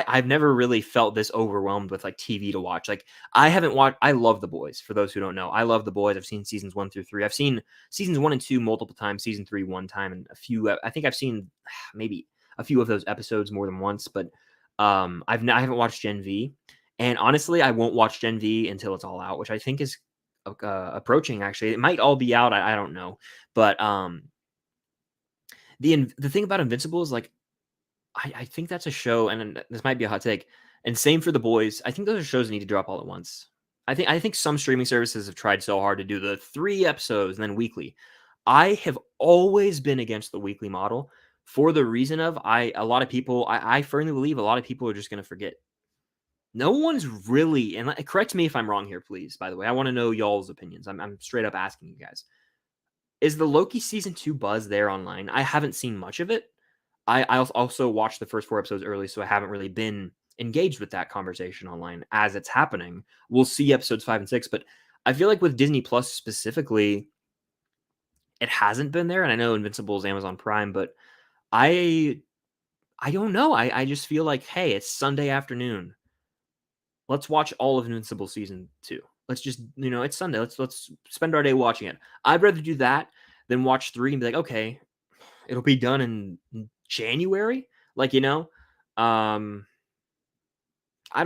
I've never really felt this overwhelmed with like TV to watch. Like, I haven't watched. I love The Boys. For those who don't know, I love The Boys. I've seen seasons 1 through 3. I've seen seasons 1 and 2 multiple times. Season 3 one time, and a few. I think I've seen maybe a few of those episodes more than once. But I haven't watched Gen V, and honestly, I won't watch Gen V until it's all out, which I think is approaching. Actually, it might all be out. I don't know, but the thing about Invincible is like I think that's a show, and this might be a hot take. And same for The Boys. I think those are shows that need to drop all at once. I think some streaming services have tried so hard to do the 3 episodes and then weekly. I have always been against the weekly model for the reason of a lot of people I firmly believe a lot of people are just going to forget. No one's really, and correct me if I'm wrong here, please. By the way, I want to know y'all's opinions. I'm straight up asking you guys. Is the Loki season 2 buzz there online? I haven't seen much of it. I also watched the first 4 episodes early, so I haven't really been engaged with that conversation online as it's happening. We'll see episodes 5 and 6, but I feel like with Disney Plus specifically, it hasn't been there. And I know Invincible is Amazon Prime, but I I don't know. I just feel like, hey, it's Sunday afternoon. Let's watch all of Invincible season 2. Let's just, it's Sunday. Let's spend our day watching it. I'd rather do that than watch 3 and be like, okay, it'll be done in January. Like, I don't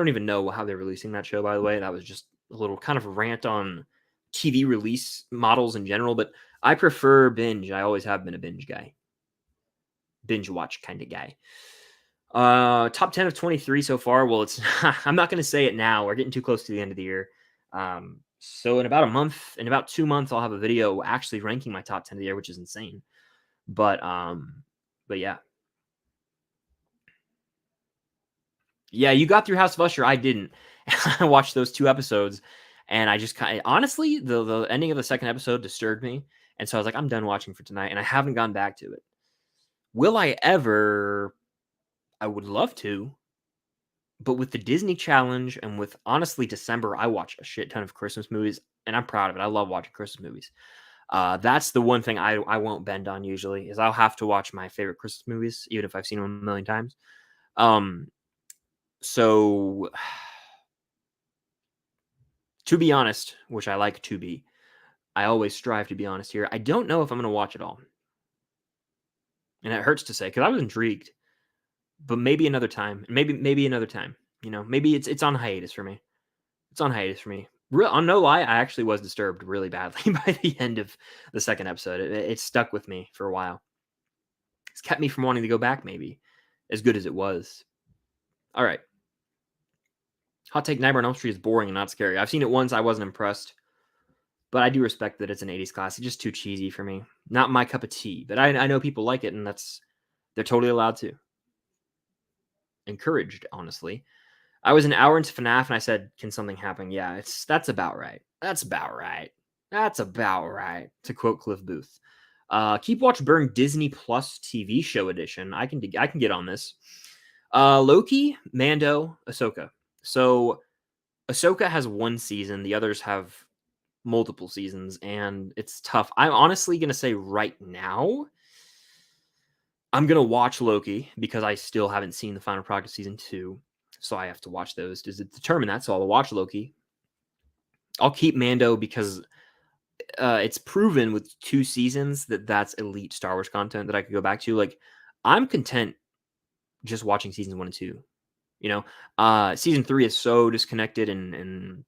even know how they're releasing that show, by the way. That was just a little kind of a rant on TV release models in general, but I prefer binge. I always have been a binge guy. Binge watch kind of guy. Top 10 of 23 so far. Well, it's I'm not going to say it now. We're getting too close to the end of the year. So in about 2 months, I'll have a video actually ranking my top 10 of the year, which is insane. But yeah. Yeah, you got through House of Usher. I didn't. I watched those 2 episodes, and I just kind of honestly, the ending of the second episode disturbed me, and so I was like, I'm done watching for tonight, and I haven't gone back to it. Will I ever? I would love to, but with the Disney Challenge and with honestly December, I watch a shit ton of Christmas movies, and I'm proud of it. I love watching Christmas movies. That's the one thing I won't bend on usually is I'll have to watch my favorite Christmas movies, even if I've seen them a million times. So to be honest, which I like to be, I always strive to be honest here. I don't know if I'm going to watch it all. And it hurts to say because I was intrigued, but maybe another time. Maybe another time. Maybe it's on hiatus for me. It's on hiatus for me. On no lie, I actually was disturbed really badly by the end of the second episode. It stuck with me for a while. It's kept me from wanting to go back. Maybe as good as it was. All right. Hot take: Nightmare on Elm Street is boring and not scary. I've seen it once. I wasn't impressed. But I do respect that it's an 80s classic. Just too cheesy for me. Not my cup of tea. But I know people like it, and they're totally allowed to. Encouraged, honestly. I was an hour into FNAF, and I said, "Can something happen?" Yeah, that's about right. That's about right. That's about right. To quote Cliff Booth. Keep Watch Burn Disney Plus TV show edition. I can get on this. Loki, Mando, Ahsoka. So Ahsoka has 1 season. The others have multiple seasons, and it's tough. I'm honestly going to say right now, I'm going to watch Loki because I still haven't seen the final product of season 2. So I have to watch those to determine that. So I'll watch Loki. I'll keep Mando because it's proven with 2 seasons that that's elite Star Wars content that I could go back to. Like, I'm content just watching seasons 1 and 2. Season 3 is so disconnected and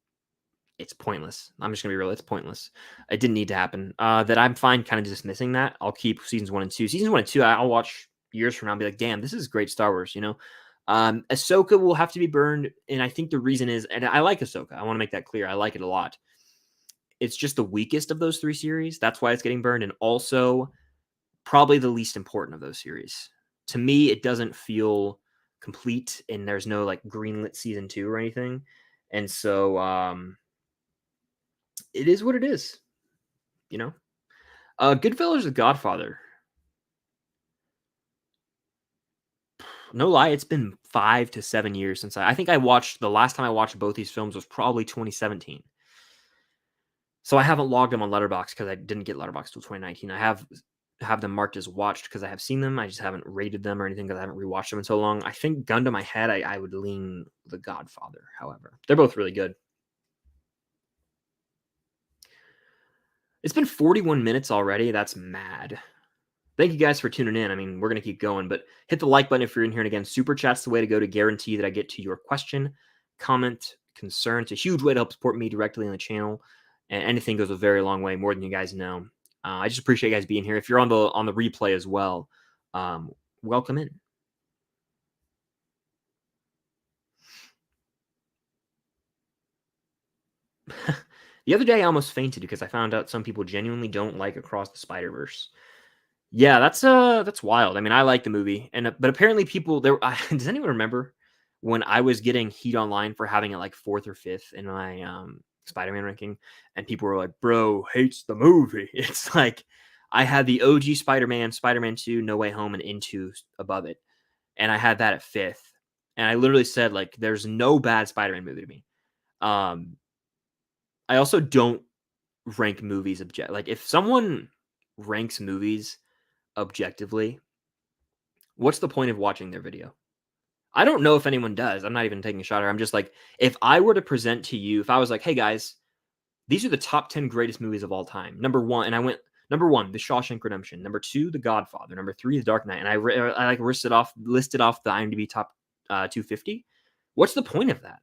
it's pointless. I'm just gonna be real. It's pointless. It didn't need to happen. That I'm fine kind of dismissing that. I'll keep seasons 1 and 2. Seasons 1 and 2, I'll watch years from now and be like, damn, this is great Star Wars, Ahsoka will have to be burned. And I think the reason is, and I like Ahsoka. I want to make that clear. I like it a lot. It's just the weakest of those 3 series. That's why it's getting burned. And also probably the least important of those series. To me, it doesn't feel complete and there's no like greenlit season 2 or anything. And so, it is what it is, you know. Goodfellas, The Godfather. No lie, it's been 5 to 7 years since I think I watched the last time I watched both these films was probably 2017. So I haven't logged them on Letterboxd because I didn't get Letterboxd till 2019. I have them marked as watched because I have seen them. I just haven't rated them or anything because I haven't rewatched them in so long. I think gun to my head, I would lean The Godfather. However, they're both really good. It's been 41 minutes already. That's mad. Thank you guys for tuning in. I mean, we're going to keep going, but hit the like button if you're in here. And again, Super Chat's the way to go to guarantee that I get to your question, comment, concern. It's a huge way to help support me directly on the channel. And anything goes a very long way, more than you guys know. I just appreciate you guys being here. If you're on the replay as well, welcome in. The other day, I almost fainted because I found out some people genuinely don't like Across the Spider-Verse. Yeah, that's wild. I mean, I like the movie, but apparently people there. Does anyone remember when I was getting heat online for having it like 4th or 5th in my Spider-Man ranking, and people were like, "Bro hates the movie." It's like I had the OG Spider-Man, Spider-Man 2, No Way Home, and Into above it, and I had that at 5th, and I literally said like, "There's no bad Spider-Man movie to me." Um, I also don't rank movies like if someone ranks movies objectively, what's the point of watching their video? I don't know if anyone does. I'm not even taking a shot here. I'm just like, if I were to present to you, if I was like, hey guys, these are the top 10 greatest movies of all time. Number one, and I went, number one, The Shawshank Redemption. Number 2, The Godfather. Number 3, The Dark Knight. And I like listed off the IMDb top 250. What's the point of that?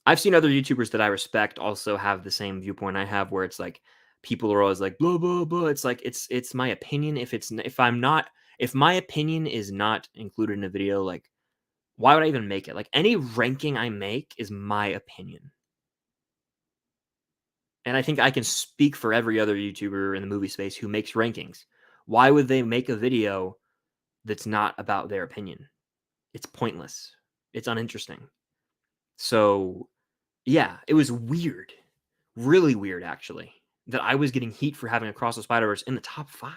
I've seen other YouTubers that I respect also have the same viewpoint I have, where it's like people are always like blah blah blah. It's like it's my opinion. If my opinion is not included in a video, like why would I even make it? Like any ranking I make is my opinion. And I think I can speak for every other YouTuber in the movie space who makes rankings. Why would they make a video that's not about their opinion? It's pointless. It's uninteresting. So yeah, it was weird. Really weird, actually, that I was getting heat for having Across the Spider-Verse in the top 5.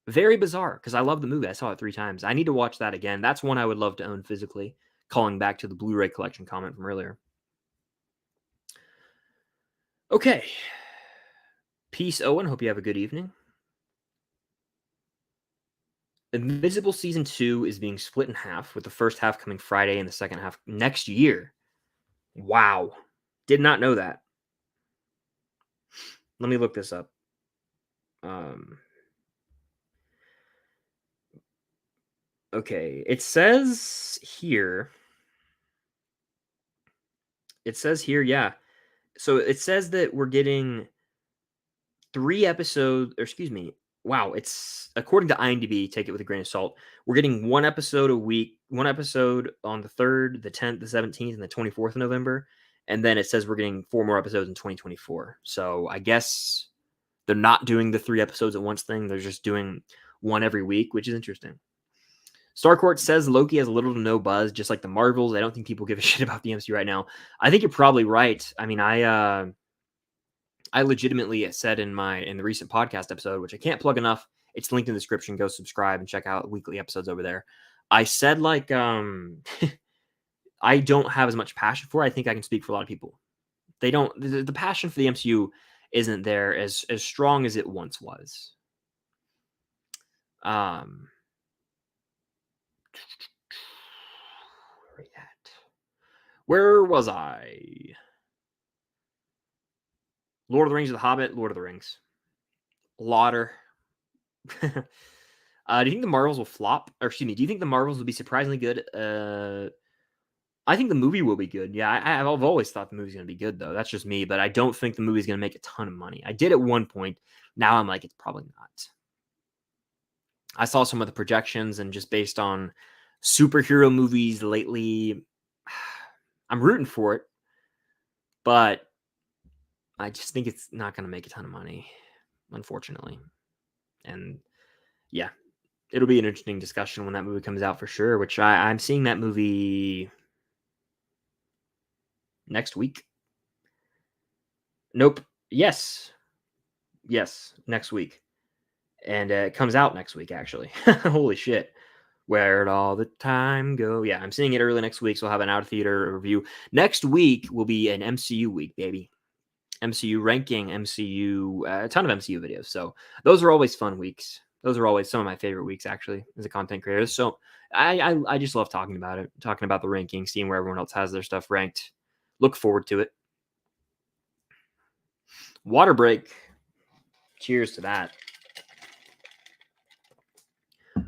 Very bizarre, because I love the movie. I saw it 3 times. I need to watch that again. That's one I would love to own physically, calling back to the Blu-ray collection comment from earlier. Okay. Peace, Owen. Hope you have a good evening. Invisible Season 2 is being split in half, with the first half coming Friday and the second half next year. Wow. Did not know that. Let me look this up. Okay, it says here, yeah. So it says that we're getting 3 episodes, or excuse me. Wow, it's according to IMDb, take it with a grain of salt. We're getting 1 episode a week, 1 episode on the 3rd, the 10th, the 17th, and the 24th of November. And then it says we're getting 4 more episodes in 2024. So I guess they're not doing the 3 episodes at once thing. They're just doing 1 every week, which is interesting. Starcourt says Loki has little to no buzz, just like the Marvels. I don't think people give a shit about the MCU right now. I think you're probably right. I mean, I legitimately said in the recent podcast episode, which I can't plug enough. It's linked in the description. Go subscribe and check out weekly episodes over there. I said like I don't have as much passion for it. I think I can speak for a lot of people. They don't. The passion for the MCU isn't there as strong as it once was. Where was I? Lord of the Rings or The Hobbit? Lord of the Rings. Lauder. Do you think the Marvels will flop? Or excuse me, do you think the Marvels will be surprisingly good? I think the movie will be good. Yeah, I've always thought the movie's going to be good, though. That's just me, but I don't think the movie's going to make a ton of money. I did at one point. Now I'm like, it's probably not. I saw some of the projections, and just based on superhero movies lately, I'm rooting for it, but I just think it's not going to make a ton of money, unfortunately. And yeah, it'll be an interesting discussion when that movie comes out for sure, which I'm seeing that movie next week. Nope. Yes. Yes. Next week. And it comes out next week, actually. Holy shit. Where'd all the time go? Yeah, I'm seeing it early next week, so I'll have an out of theater review. Next week will be an MCU week, baby. MCU ranking, MCU, a ton of MCU videos. So those are always fun weeks. Those are always some of my favorite weeks, actually, as a content creator. So I just love talking about it, talking about the ranking, seeing where everyone else has their stuff ranked. Look forward to it. Water break. Cheers to that.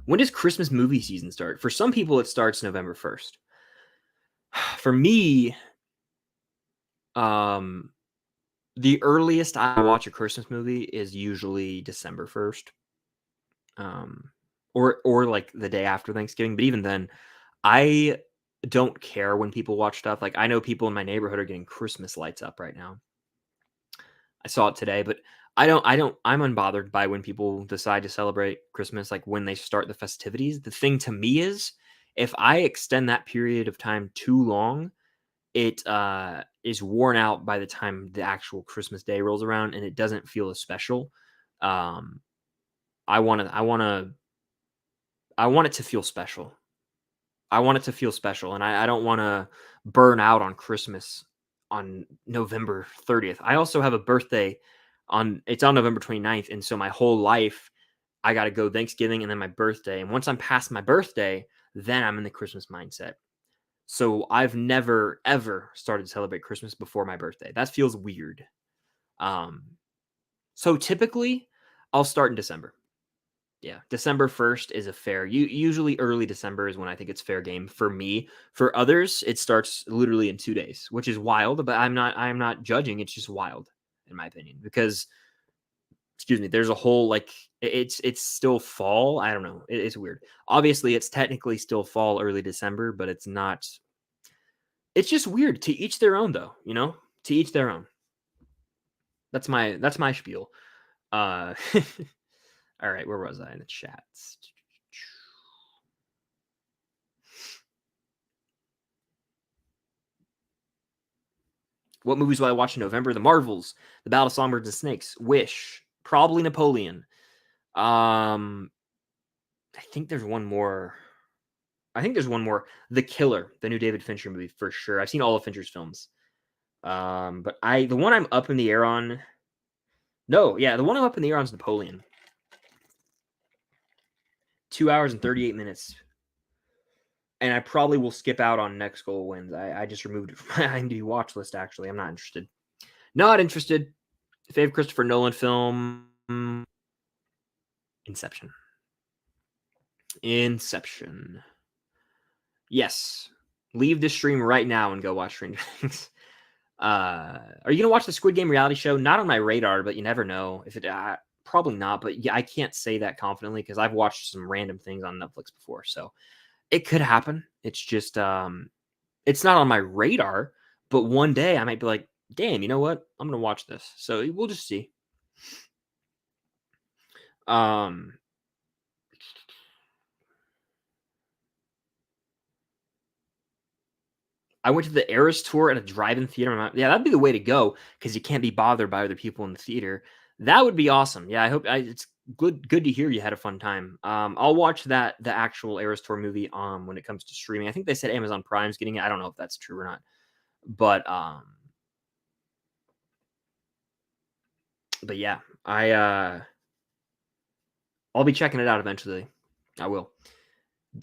When does Christmas movie season start? For some people, it starts November 1st. For me, the earliest I watch a Christmas movie is usually December 1st. Or like the day after Thanksgiving. But even then, I don't care when people watch stuff. Like I know people in my neighborhood are getting Christmas lights up right now. I saw it today, but I'm unbothered by when people decide to celebrate Christmas, like when they start the festivities. The thing to me is if I extend that period of time too long, it is worn out by the time the actual Christmas day rolls around and it doesn't feel as special. Um, I want it to feel special. I want it to feel special, and I don't want to burn out on Christmas on November 30th. I also have a birthday it's on November 29th, and so my whole life I got to go Thanksgiving and then my birthday. And once I'm past my birthday, then I'm in the Christmas mindset. So I've never ever started to celebrate Christmas before my birthday. That feels weird. Um, so typically I'll start in December. Yeah, December 1st is a fair. Usually early December is when I think it's fair game for me. For others, it starts literally in 2 days, which is wild, but I'm not judging, it's just wild in my opinion because excuse me, there's a whole like it's still fall. I don't know. It's weird. Obviously, it's technically still fall early December, but it's not. It's just weird. To each their own though, you know? To each their own. That's my spiel. Uh all right, where was I in the chats? What movies will I watch in November? The Marvels, The Battle of Songbirds and Snakes, Wish, probably Napoleon. I think there's one more. The Killer, the new David Fincher movie for sure. I've seen all of Fincher's films. But the one I'm up in the air on. No, yeah, the one I'm up in the air on is Napoleon. 2 hours and 38 minutes. And I probably will skip out on Next Goal Wins. I just removed it from my IMDb watch list, actually. I'm not interested. Not interested. Favorite Christopher Nolan film? Inception. Inception. Yes. Leave this stream right now and go watch Stranger Things. Are you gonna watch the Squid Game reality show? Not on my radar, but you never know. If it probably not, but yeah, I can't say that confidently because I've watched some random things on Netflix before, so it could happen. It's just it's not on my radar, but one day I might be like, damn, you know what? I'm gonna watch this. So we'll just see. I went to the Eras tour at a drive-in theater. Yeah, that'd be the way to go because you can't be bothered by other people in the theater. That would be awesome. Yeah, it's good to hear you had a fun time. I'll watch the actual Eras tour movie when it comes to streaming. I think they said Amazon Prime's getting it. I don't know if that's true or not, but yeah, I'll be checking it out eventually. I will.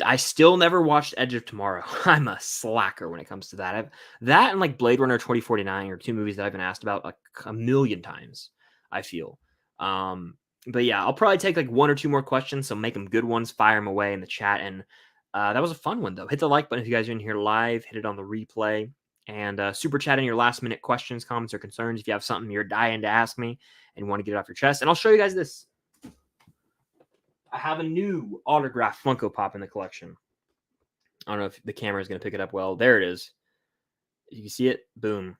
I still never watched Edge of Tomorrow. I'm a slacker when it comes to that. That and like Blade Runner 2049 are two movies that I've been asked about like a million times, I feel. But yeah, I'll probably take like one or two more questions, so make them good ones, fire them away in the chat. And that was a fun one though. Hit the like button if you guys are in here live, hit it on the replay, and super chat in your last minute questions, comments, or concerns if you have something you're dying to ask me and want to get it off your chest. And I'll show you guys this. I have a new autographed Funko Pop in the collection. I don't know if the camera is going to pick it up well. There it is. You can see it. Boom.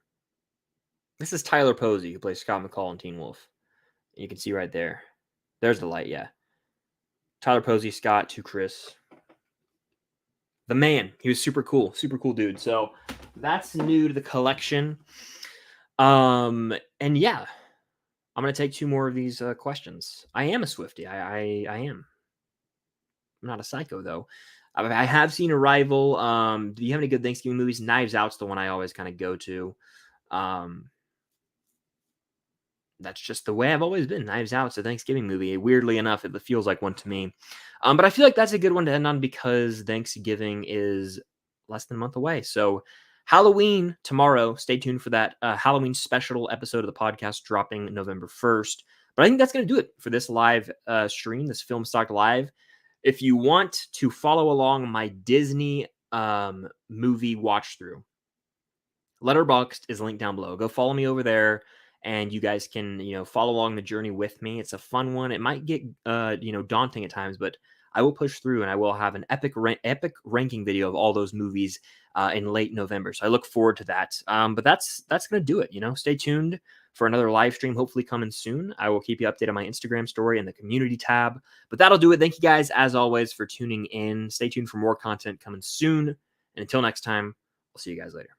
This is Tyler Posey, who plays Scott McCall in Teen Wolf. You can see right there. There's the light, yeah. Tyler Posey, Scott to Chris. The man. He was super cool. Super cool dude. So that's new to the collection. And yeah, I'm gonna take two more of these questions. I am a Swiftie. I am. I'm not a psycho though. I have seen Arrival. Do you have any good Thanksgiving movies? Knives Out's the one I always kind of go to. Um, that's just the way I've always been. Knives Out's a Thanksgiving movie. Weirdly enough, it feels like one to me. But I feel like that's a good one to end on because Thanksgiving is less than a month away. So Halloween tomorrow. Stay tuned for that Halloween special episode of the podcast dropping November 1st. But I think that's going to do it for this live stream, this Film Stock Live. If you want to follow along my Disney movie watch through, Letterboxd is linked down below. Go follow me over there, and you guys can follow along the journey with me. It's a fun one. It might get daunting at times, but I will push through, and I will have an epic ranking video of all those movies in late November. So I look forward to that. But that's gonna do it. Stay tuned for another live stream, hopefully coming soon. I will keep you updated on my Instagram story and the community tab. But that'll do it. Thank you guys, as always, for tuning in. Stay tuned for more content coming soon. And until next time, I'll see you guys later.